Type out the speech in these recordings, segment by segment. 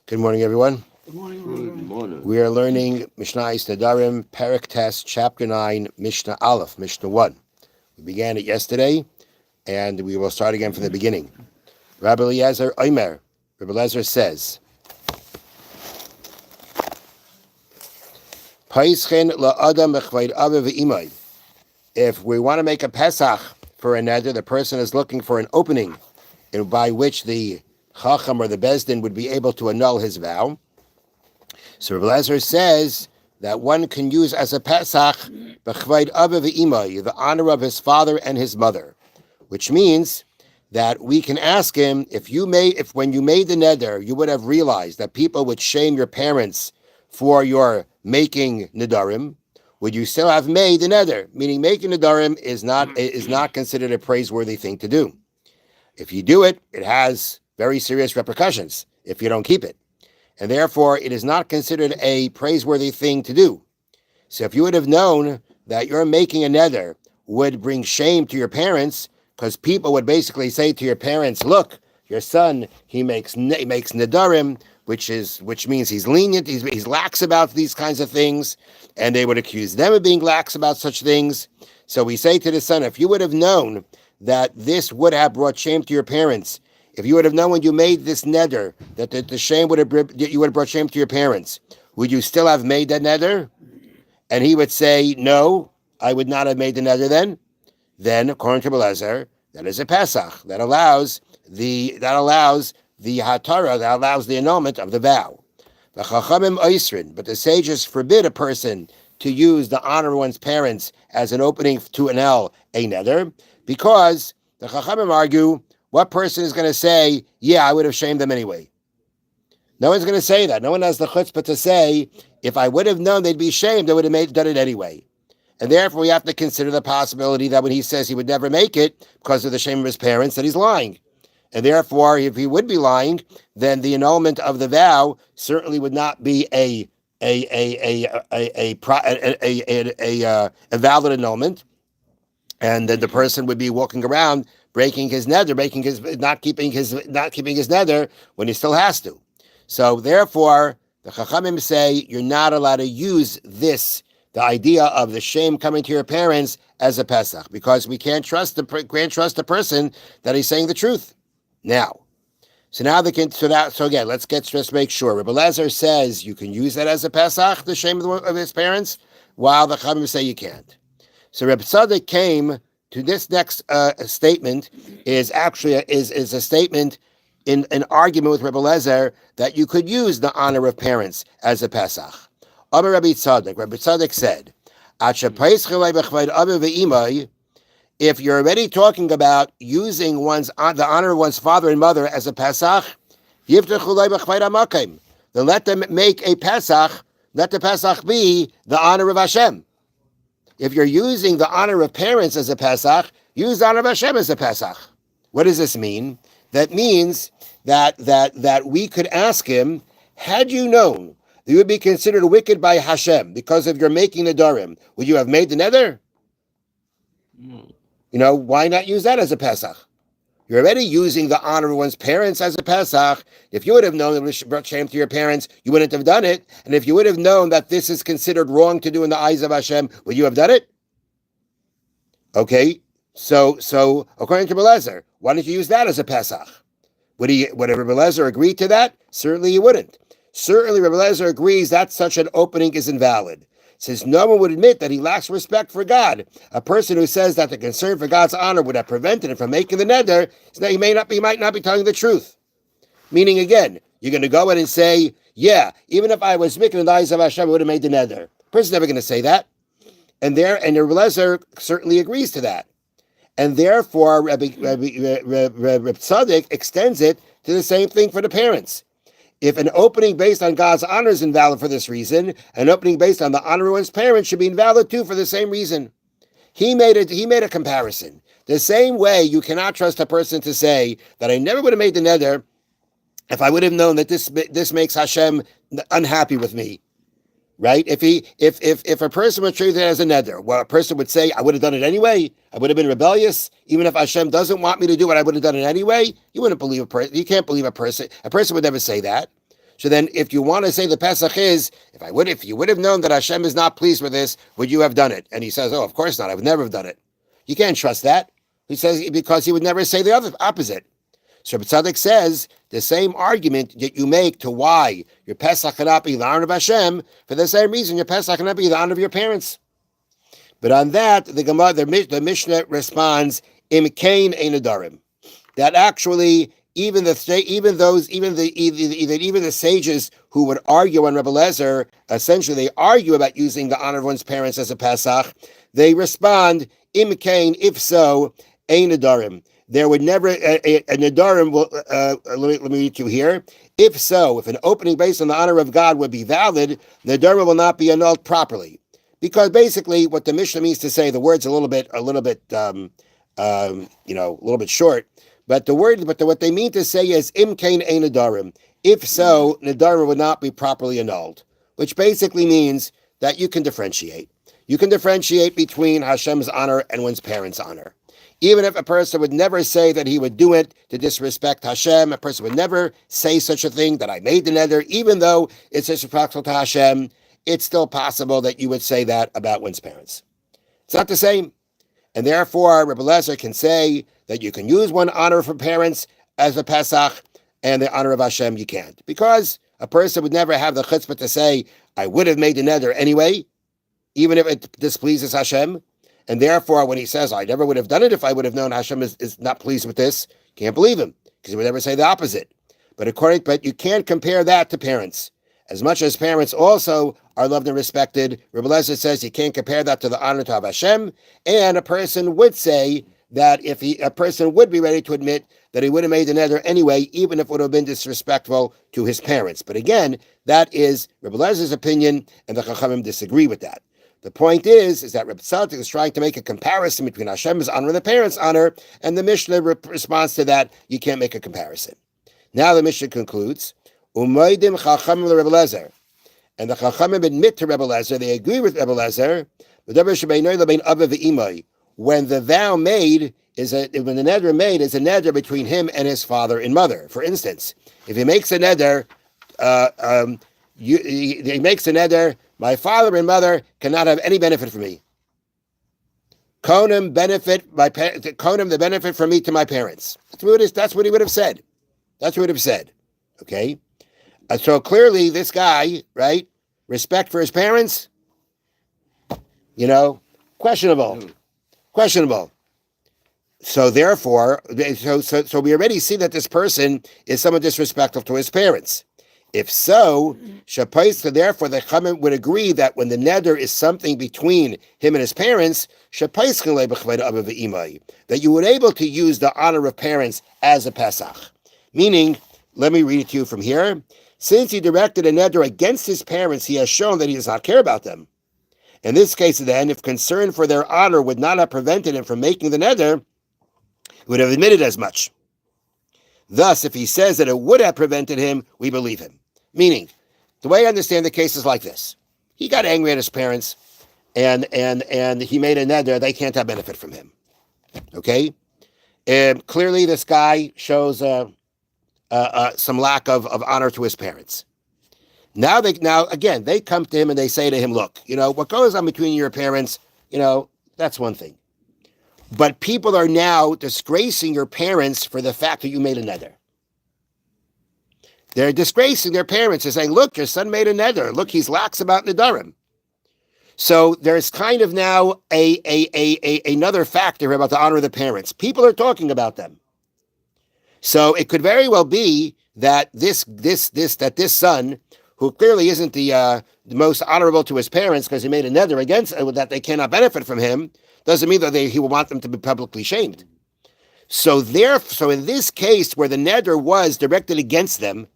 Good morning, everyone. Good morning, Good morning. We are learning Mishna Nedarim, Perek Test, Chapter 9, Mishna Aleph, Mishna 1. We began it yesterday, and we will start again from the beginning. Rabbi Eliezer Omer, Rabbi Eliezer says, if we want to make a Pesach for a neder, the person is looking for an opening by which the Chacham or the Bezdin would be able to annul his vow. So Rabbi Eliezer says that one can use as a Pesach the honor of his father and his mother, which means that we can ask him, if when you made the neder, you would have realized that people would shame your parents for your making Nedarim, would you still have made the neder? Meaning making Nedarim is not considered a praiseworthy thing to do. If you do it, it has very serious repercussions if you don't keep it. And therefore, it is not considered a praiseworthy thing to do. So if you would have known that you're making a neder would bring shame to your parents, because people would basically say to your parents, look, your son, he makes nedarim, which means he's lenient, he's lax about these kinds of things, and they would accuse them of being lax about such things. So we say to the son, if you would have known that this would have brought shame to your parents, if you would have known when you made this neder that the shame you would have brought shame to your parents, would you still have made that neder? And he would say, no, I would not have made the neder then. Then, according to Eliezer, that is a Pesach. That allows the hatara, that allows the annulment of the vow. The Chachamim Oisrin, but the sages forbid a person to use the honor of one's parents as an opening to annul a neder, because the Chachamim argue, what person is going to say, yeah, I would have shamed them anyway? No one's going to say that. No one has the chutzpah to say, if I would have known they'd be shamed, I would have done it anyway. And therefore, we have to consider the possibility that when he says he would never make it because of the shame of his parents, that he's lying. And therefore, if he would be lying, then the annulment of the vow certainly would not be a valid annulment, and then the person would be walking around breaking his neder, not keeping his neder when he still has to. So therefore, the Chachamim say you're not allowed to use this, the idea of the shame coming to your parents, as a Pesach, because we can't trust the person that he's saying the truth. Now, so again, let's make sure. Rabbi Eliezer says you can use that as a Pesach, the shame of his parents, while the Chachamim say you can't. So Rabbi Tzadok came to this next statement is a statement in an argument with Rabbi Eliezer that you could use the honor of parents as a Pesach. Rabbi Tzadok said, if you're already talking about using the honor of one's father and mother as a Pesach, then let them make a Pesach, let the Pesach be the honor of Hashem. If you're using the honor of parents as a Pesach, use the honor of Hashem as a Pesach. What does this mean? That means that we could ask him, had you known that you would be considered wicked by Hashem because of your making Nedarim, would you have made the neder? No. Why not use that as a Pesach? You're already using the honor of one's parents as a Pesach. If you would have known it brought shame to your parents, you wouldn't have done it. And if you would have known that this is considered wrong to do in the eyes of Hashem, would you have done it? Okay, so according to Rabbi Eliezer, why don't you use that as a Pesach? Would Rabbi Eliezer agree to that? Certainly he wouldn't. Certainly Rabbi Eliezer agrees that such an opening is invalid. Since no one would admit that he lacks respect for God, a person who says that the concern for God's honor would have prevented him from making the neder, so that he might not be telling the truth. Meaning, again, you're going to go in and say, yeah, even if I was wicked in the eyes of Hashem, I would have made the neder. The person's never going to say that. And Rabbi Eliezer certainly agrees to that. And therefore, Rabbi Tzadok extends it to the same thing for the parents. If an opening based on God's honor is invalid for this reason, an opening based on the honor of one's parents should be invalid too for the same reason. He made a comparison. The same way you cannot trust a person to say that I never would have made the neder if I would have known that this makes Hashem unhappy with me. Right? If a person would treat it as a neder, well, a person would say, I would have done it anyway. I would have been rebellious. Even if Hashem doesn't want me to do it, I would have done it anyway. You wouldn't believe a person. You can't believe a person. A person would never say that. So then, if you want to say the Pesach is, if you would have known that Hashem is not pleased with this, would you have done it? And he says, oh, of course not. I would never have done it. You can't trust that. He says, because he would never say the other opposite. So Rebbe Tzadok says the same argument that you make to why your Pesach cannot be the honor of Hashem, for the same reason your Pesach cannot be the honor of your parents. But on that, the Mishnah responds, Im kain ein nedarim, that actually even the sages who would argue on Rebbe Lezer, essentially they argue about using the honor of one's parents as a Pesach. They respond, Im kain, if so, ein nedarim. There would never a Nedarim will. Let me read you here. If so, if an opening based on the honor of God would be valid, Nedarim will not be annulled properly, because basically what the Mishnah means to say, the word's a little bit short, but what they mean to say is Im kain ein Nedarim. If so, Nedarim would not be properly annulled, which basically means that you can differentiate. You can differentiate between Hashem's honor and one's parents' honor. Even if a person would never say that he would do it to disrespect Hashem, a person would never say such a thing, that I made the neder, even though it's disrespectful to Hashem, it's still possible that you would say that about one's parents. It's not the same. And therefore, Rebbe Lezer can say that you can use one honor for parents as a Pesach, and the honor of Hashem you can't. Because a person would never have the chutzpah to say, I would have made the neder anyway, even if it displeases Hashem. And therefore, when he says, I never would have done it if I would have known Hashem is not pleased with this, can't believe him, because he would never say the opposite. But you can't compare that to parents. As much as parents also are loved and respected, Rebbe Lezer says you can't compare that to the honor of Hashem. And a person would say that a person would be ready to admit that he would have made the neder anyway, even if it would have been disrespectful to his parents. But again, that is Rebbe Lezer's opinion, and the Chachamim disagree with that. The point is that Rebbe Tzadok is trying to make a comparison between Hashem's honor and the parents' honor, and the Mishnah responds to that, you can't make a comparison. Now the Mishnah concludes, Umaydim Chachamim Rebbe Lezer, and the Chachamim admit to Rebbe Lezer, they agree with Rebbe Lezer, when the vow made when the neder made is a neder between him and his father and mother. For instance, if he makes a neder, he makes a neder, my father and mother cannot have any benefit from me. Konim the benefit from me to my parents. That's what he would have said. That's what he would have said. Okay? So clearly this guy, right? Respect for his parents, questionable. Questionable. So therefore, so we already see that this person is somewhat disrespectful to his parents. If so, therefore the Chachamim would agree that when the neder is something between him and his parents, that you would able to use the honor of parents as a Pesach. Meaning, let me read it to you from here. Since he directed a neder against his parents, he has shown that he does not care about them. In this case, then, if concern for their honor would not have prevented him from making the neder, he would have admitted as much. Thus, if he says that it would have prevented him, we believe him. Meaning, the way I understand the case is like this. He got angry at his parents, and he made a neder, they can't have benefit from him. Okay? And clearly, this guy shows some lack of honor to his parents. Now again, they come to him and they say to him, look, what goes on between your parents, that's one thing. But people are now disgracing your parents for the fact that you made a neder. They're disgracing their parents. They're saying, look, your son made a neder. Look, he's lax about Nedarim. So there's kind of now another factor about the honor of the parents. People are talking about them. So it could very well be that this son, who clearly isn't the most honorable to his parents because he made a neder against that they cannot benefit from him, doesn't mean that he will want them to be publicly shamed. So in this case where the neder was directed against them,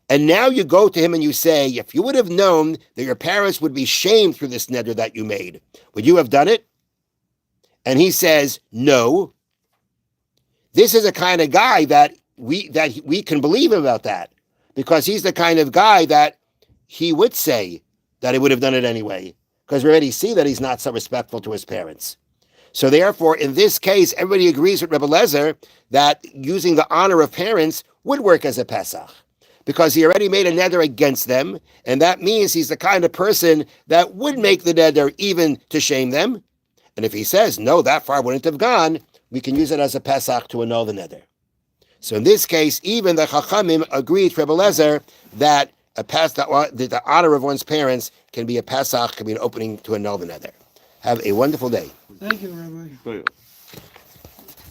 and now you go to him and you say, if you would have known that your parents would be shamed through this neder that you made, would you have done it? And he says, no. This is a kind of guy that we can believe about that, because he's the kind of guy that he would say that he would have done it anyway, because we already see that he's not so respectful to his parents. So therefore, in this case, everybody agrees with Rebbe Lezer that using the honor of parents would work as a Pesach. because he already made a neder against them, and that means he's the kind of person that would make the neder even to shame them. And if he says, no, that far wouldn't have gone, we can use it as a Pesach to annul the neder. So in this case, even the Chachamim agreed, Rebbe Lezer, that the honor of one's parents can be a Pesach, can be an opening to annul the neder. Have a wonderful day. Thank you, Rabbi.